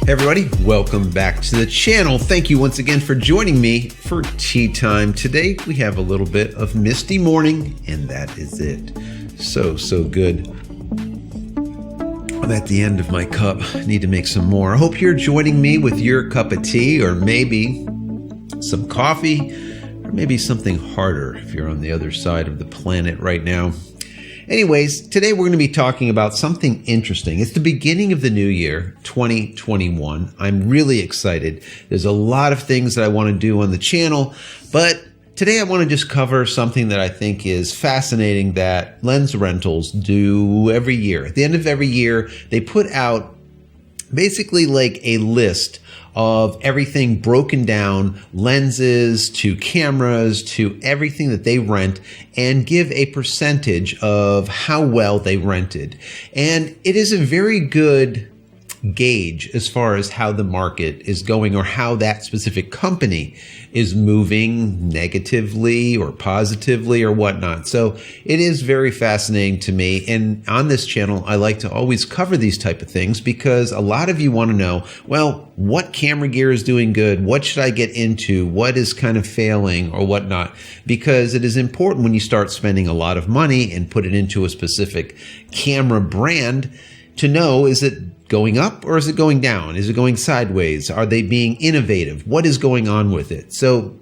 Hey everybody, welcome back to the channel. Thank you once again for joining me for tea time. Today we have a little bit of misty morning, and that is it. So good. I'm at the end of my cup. I need to make some more. I hope you're joining me with your cup of tea, or maybe some coffee, or maybe something harder if you're on the other side of the planet right now. Anyways, today we're going to be talking about something interesting. It's the beginning of the new year, 2021. I'm really excited. There's a lot of things that I want to do on the channel, but today I want to just cover something that I think is fascinating that lens rentals do every year. At the end of every year, they put out basically like a list of everything broken down, lenses to cameras to everything that they rent, and give a percentage of how well they rented. And it is a very good gauge as far as how the market is going or how that specific company is moving negatively or positively or whatnot. So it is very fascinating to me. And on this channel, I like to always cover these type of things because a lot of you want to know, well, what camera gear is doing good? What should I get into? What is kind of failing or whatnot? Because it is important when you start spending a lot of money and put it into a specific camera brand to know, is it going up or is it going down? Is it going sideways? Are they being innovative? What is going on with it? So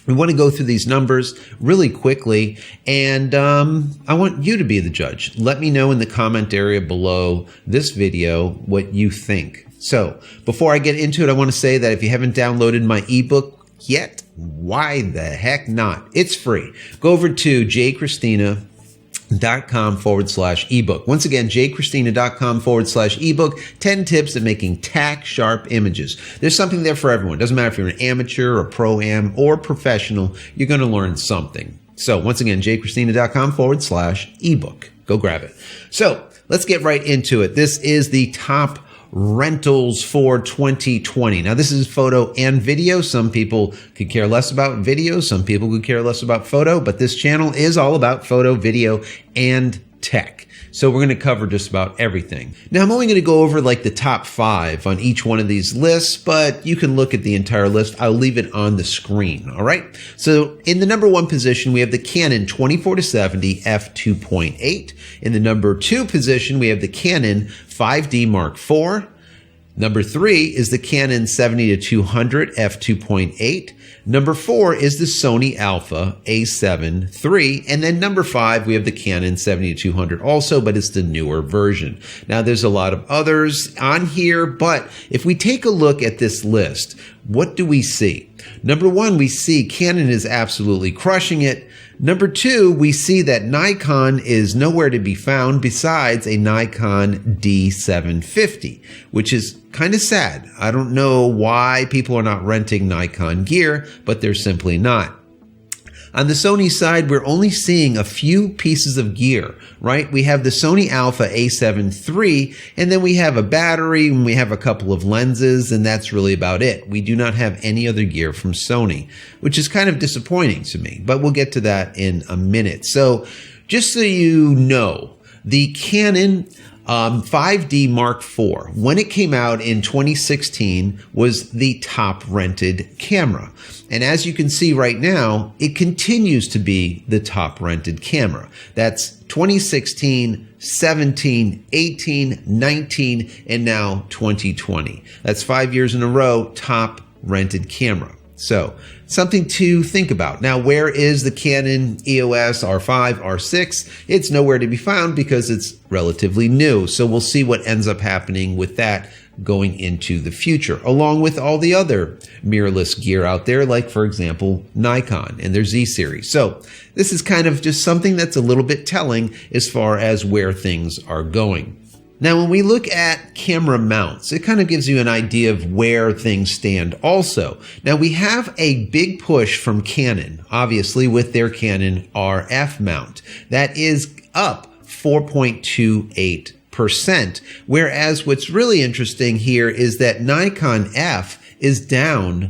we want to go through these numbers really quickly, and I want you to be the judge. Let me know in the comment area below this video what you think. So before I get into it, I want to say that if you haven't downloaded my ebook yet, why the heck not? It's free. Go over to JCristina.com/ebook. Once again, JCristina.com/ebook. 10 tips at making tack sharp images. There's something there for everyone. Doesn't matter if you're an amateur or pro-am or professional, you're going to learn something. So once again, JCristina.com/ebook. Go grab it. So let's get right into it. This is the top rentals for 2020. Now, this is photo and video. Some people could care less about video. Some people could care less about photo, but this channel is all about photo, video, and tech. So we're going to cover just about everything. Now, I'm only going to go over like the top 5 on each one of these lists, but you can look at the entire list. I'll leave it on the screen. All right. So in the number 1 position, we have the Canon 24-70 f2.8. In the number 2 position, we have the Canon 5D Mark IV. Number 3 is the Canon 70-200 f2.8. Number 4 is the Sony Alpha A7 III. And then number 5, we have the Canon 70-200 also, but it's the newer version. Now, there's a lot of others on here, but if we take a look at this list, what do we see? Number 1, we see Canon is absolutely crushing it. Number 2, we see that Nikon is nowhere to be found besides a Nikon D750, which is kind of sad. I don't know why people are not renting Nikon gear, but they're simply not. On the Sony side, we're only seeing a few pieces of gear, right? We have the Sony Alpha A7 III, and then we have a battery, and we have a couple of lenses, and that's really about it. We do not have any other gear from Sony, which is kind of disappointing to me, but we'll get to that in a minute. So just so you know, the Canon 5D Mark IV, when it came out in 2016, was the top rented camera. And as you can see right now, it continues to be the top rented camera. That's 2016, 17, 18, 19, and now 2020. That's 5 years in a row, top rented camera. So something to think about. Now, where is the Canon EOS R5, R6? It's nowhere to be found because it's relatively new. So we'll see what ends up happening with that going into the future, along with all the other mirrorless gear out there, like, for example, Nikon and their Z series. So this is kind of just something that's a little bit telling as far as where things are going. Now, when we look at camera mounts, it kind of gives you an idea of where things stand also. Now, we have a big push from Canon, obviously, with their Canon RF mount. That is up 4.28%. Whereas what's really interesting here is that Nikon F is down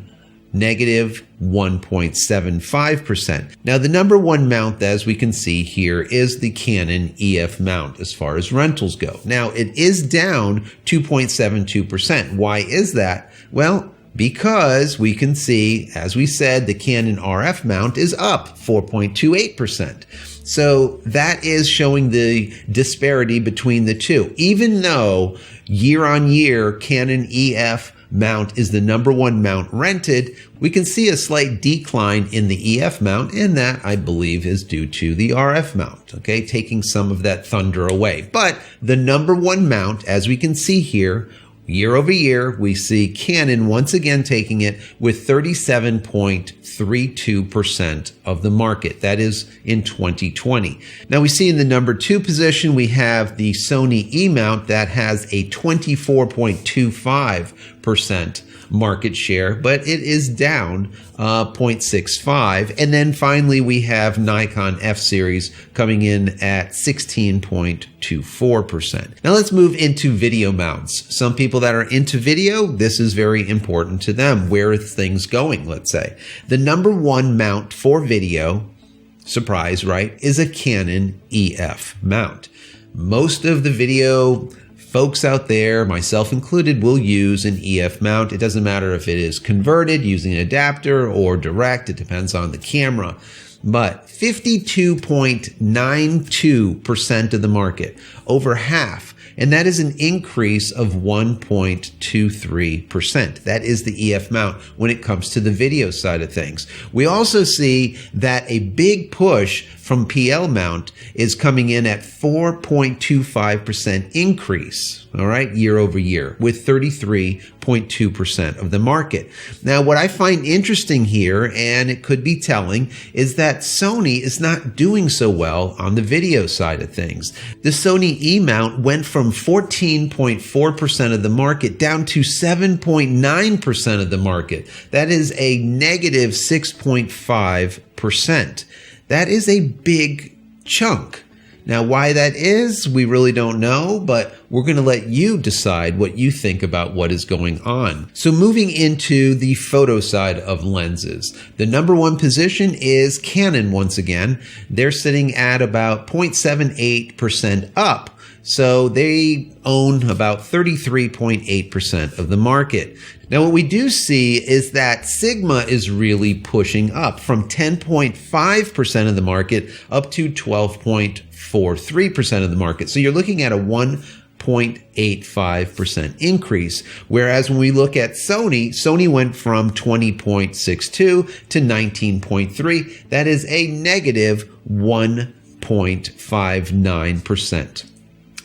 negative 1.75%. Now, the number one mount, as we can see here, is the Canon EF mount as far as rentals go. Now, it is down 2.72%. Why is that? Well, because we can see, as we said, the Canon RF mount is up 4.28%. So that is showing the disparity between the two. Even though year on year, Canon EF mount is the number one mount rented, we can see a slight decline in the EF mount, and that, I believe, is due to the RF mount, okay, taking some of that thunder away. But the number one mount, as we can see here, year over year, we see Canon once again taking it with 37.32% of the market. That is in 2020. Now we see in the number two position, we have the Sony E-mount that has a 24.25% market share, but it is down 0.65. And then finally, we have Nikon F-Series coming in at 16.24%. Now let's move into video mounts. Some people that are into video, this is very important to them. Where are things going, let's say? The number one mount for video, surprise, right, is a Canon EF mount. Most of the video folks out there, myself included, will use an EF mount. It doesn't matter if it is converted using an adapter or direct. It depends on the camera. But 52.92% of the market, over half, and that is an increase of 1.23%. That is the EF mount when it comes to the video side of things. We also see that a big push from PL mount is coming in at 4.25% increase, all right, year over year, with 33.2% of the market. Now, what I find interesting here, and it could be telling, is that Sony is not doing so well on the video side of things. The Sony E-mount went from 14.4% of the market down to 7.9% of the market. That is a negative 6.5%. That is a big chunk. Now, why that is, we really don't know, but we're going to let you decide what you think about what is going on. So moving into the photo side of lenses, the number one position is Canon once again. They're sitting at about 0.78% up. So they own about 33.8% of the market. Now, what we do see is that Sigma is really pushing up from 10.5% of the market up to 12.43% of the market. So you're looking at a 1.85% increase. Whereas when we look at Sony went from 20.62 to 19.3. That is a negative 1.59%.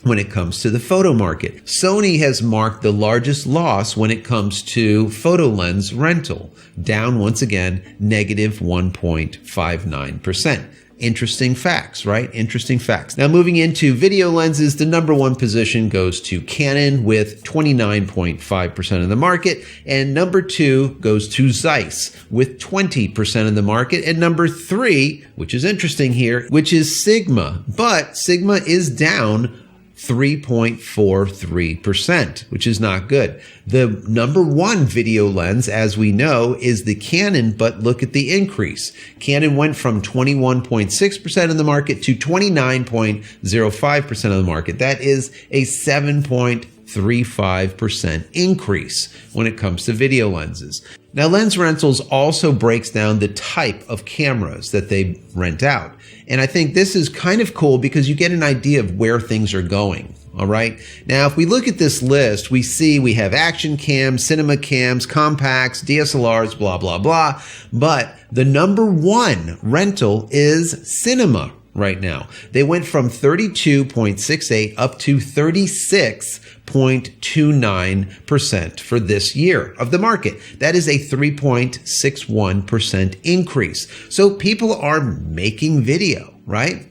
When it comes to the photo market, Sony has marked the largest loss when it comes to photo lens rental, down once again, negative 1.59%. Interesting facts, right? Interesting facts. Now moving into video lenses, the number one position goes to Canon with 29.5% of the market, and number two goes to Zeiss with 20% of the market, and number three, which is interesting here, which is Sigma. But Sigma is down 3.43%, which is not good. The number one video lens, as we know, is the Canon, but look at the increase. Canon went from 21.6% of the market to 29.05% of the market. That is a 7.35% increase when it comes to video lenses. Now, Lens Rentals also breaks down the type of cameras that they rent out. And I think this is kind of cool because you get an idea of where things are going. All right. Now, if we look at this list, we see we have action cams, cinema cams, compacts, DSLRs, blah, blah, blah. But the number one rental is cinema right now. They went from 32.68 up to 36.29% for this year of the market. That is a 3.61% increase. So people are making video, right?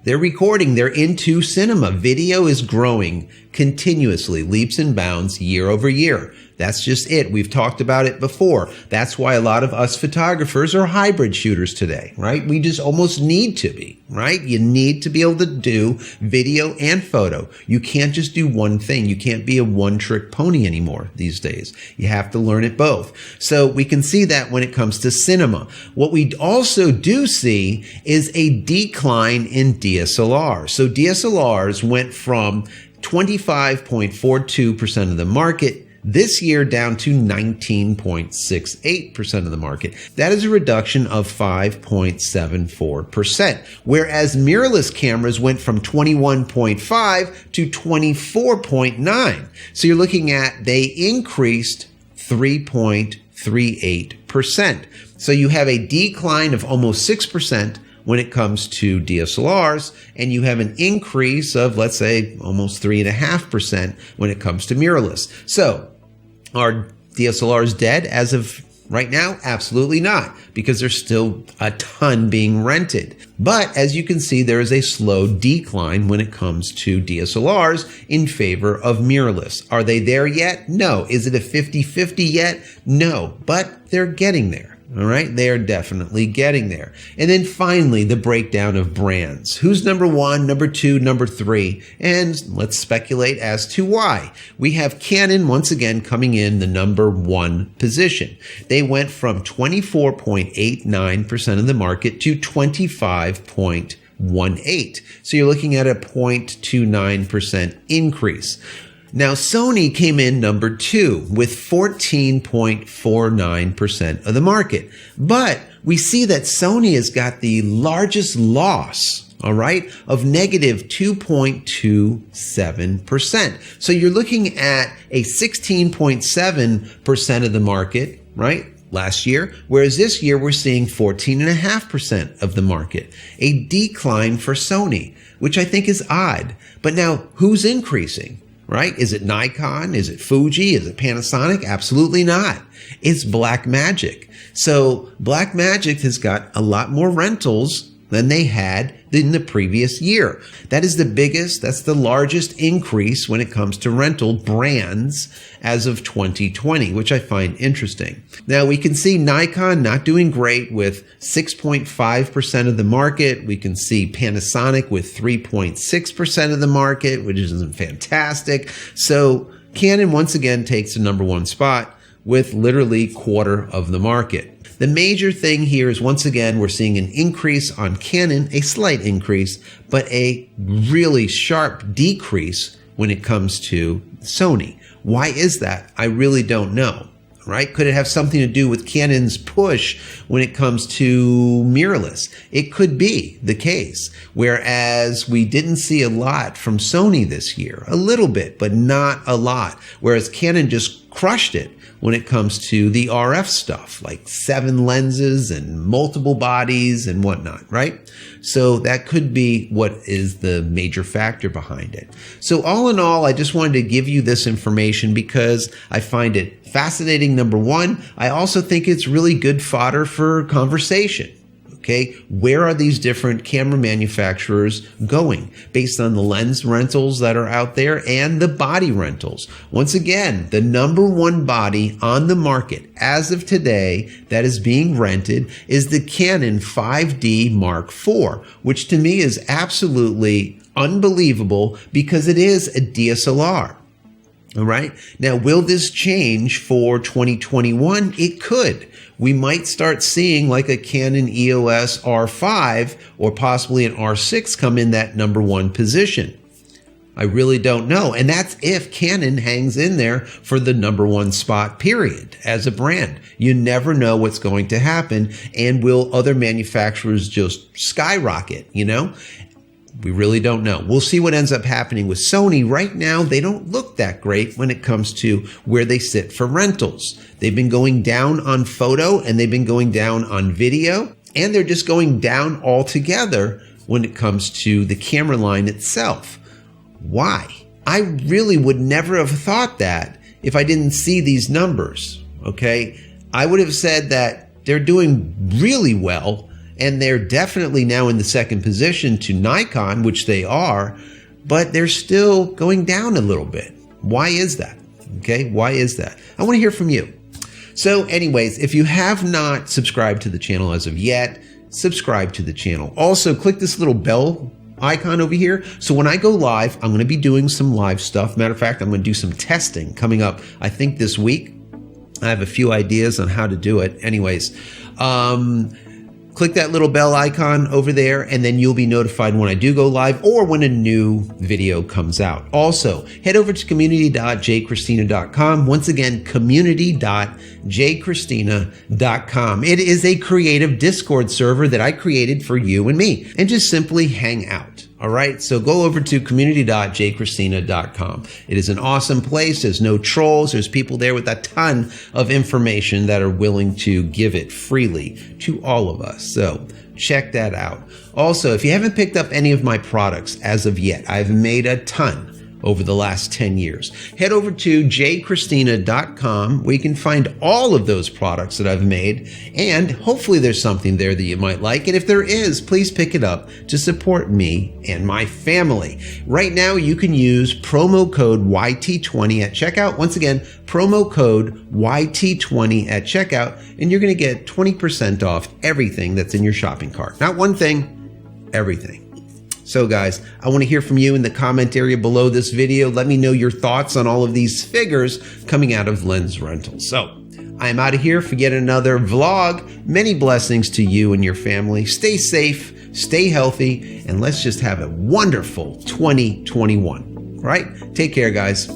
They're recording, they're into cinema. Video is growing continuously, leaps and bounds year over year. That's just it. We've talked about it before. That's why a lot of us photographers are hybrid shooters today, right? We just almost need to be, right? You need to be able to do video and photo. You can't just do one thing. You can't be a one-trick pony anymore these days. You have to learn it both. So we can see that when it comes to cinema. What we also do see is a decline in DSLRs. So DSLRs went from 25.42% of the market this year down to 19.68% of the market. That is a reduction of 5.74%, whereas mirrorless cameras went from 21.5 to 24.9. So you're looking at they increased 3.38%. So you have a decline of almost 6% when it comes to DSLRs, and you have an increase of, let's say, almost 3.5% when it comes to mirrorless. So are DSLRs dead as of right now? Absolutely not, because there's still a ton being rented. But as you can see, there is a slow decline when it comes to DSLRs in favor of mirrorless. Are they there yet? No. Is it a 50-50 yet? No, but they're getting there. All right, they are definitely getting there. And then finally, the breakdown of brands. Who's number one, number two, number three? And let's speculate as to why. We have Canon once again coming in the number one position. They went from 24.89% of the market to 25.18%. So you're looking at a 0.29% increase. Now, Sony came in number two with 14.49% of the market. But we see that Sony has got the largest loss, all right, of negative 2.27%. So you're looking at a 16.7% of the market, right, last year, whereas this year we're seeing 14.5% of the market. A decline for Sony, which I think is odd. But now, who's increasing? Right? Is it Nikon? Is it Fuji? Is it Panasonic? Absolutely not. It's Blackmagic. So Blackmagic has got a lot more rentals than they had in the previous year. That is the biggest, that's the largest increase when it comes to rental brands as of 2020, which I find interesting. Now we can see Nikon not doing great with 6.5% of the market. We can see Panasonic with 3.6% of the market, which isn't fantastic. So Canon once again takes the number one spot with literally quarter of the market. The major thing here is, once again, we're seeing an increase on Canon, a slight increase, but a really sharp decrease when it comes to Sony. Why is that? I really don't know, right? Could it have something to do with Canon's push when it comes to mirrorless? It could be the case, whereas we didn't see a lot from Sony this year. A little bit, but not a lot, whereas Canon just crushed it when it comes to the RF stuff, like 7 lenses and multiple bodies and whatnot, right? So that could be what is the major factor behind it. So all in all, I just wanted to give you this information because I find it fascinating, number one. I also think it's really good fodder for conversation. Okay, where are these different camera manufacturers going based on the lens rentals that are out there and the body rentals? Once again, the number one body on the market as of today that is being rented is the Canon 5D Mark IV, which to me is absolutely unbelievable because it is a DSLR. All right. Now, will this change for 2021? It could. We might start seeing like a Canon EOS R5 or possibly an R6 come in that number one position. I really don't know. And that's if Canon hangs in there for the number one spot, period, as a brand. You never know what's going to happen. And will other manufacturers just skyrocket, you know? We really don't know. We'll see what ends up happening with Sony. Right now, they don't look that great when it comes to where they sit for rentals. They've been going down on photo and they've been going down on video, and they're just going down altogether when it comes to the camera line itself. Why? I really would never have thought that if I didn't see these numbers, okay? I would have said that they're doing really well, and they're definitely now in the second position to Nikon, which they are, but they're still going down a little bit. Why is that? Okay, why is that? I want to hear from you. So anyways, if you have not subscribed to the channel as of yet, subscribe to the channel. Also, click this little bell icon over here. So when I go live, I'm going to be doing some live stuff. Matter of fact, I'm going to do some testing coming up, I think this week. I have a few ideas on how to do it. Anyways, click that little bell icon over there, and then you'll be notified when I do go live or when a new video comes out. Also, head over to community.JCristina.com. Once again, community.JCristina.com. It is a creative Discord server that I created for you and me, and just simply hang out. All right, so go over to community.JCristina.com. It is an awesome place. There's no trolls. There's people there with a ton of information that are willing to give it freely to all of us. So check that out. Also, if you haven't picked up any of my products as of yet, I've made a ton over the last 10 years. Head over to JCristina.com where you can find all of those products that I've made, and hopefully there's something there that you might like. And if there is, please pick it up to support me and my family. Right now, you can use promo code YT20 at checkout. Once again, promo code YT20 at checkout, and you're going to get 20% off everything that's in your shopping cart. Not one thing, everything. So guys, I want to hear from you in the comment area below this video. Let me know your thoughts on all of these figures coming out of Lens Rentals. So I'm out of here for yet another vlog. Many blessings to you and your family. Stay safe, stay healthy, and let's just have a wonderful 2021. All right? Take care, guys.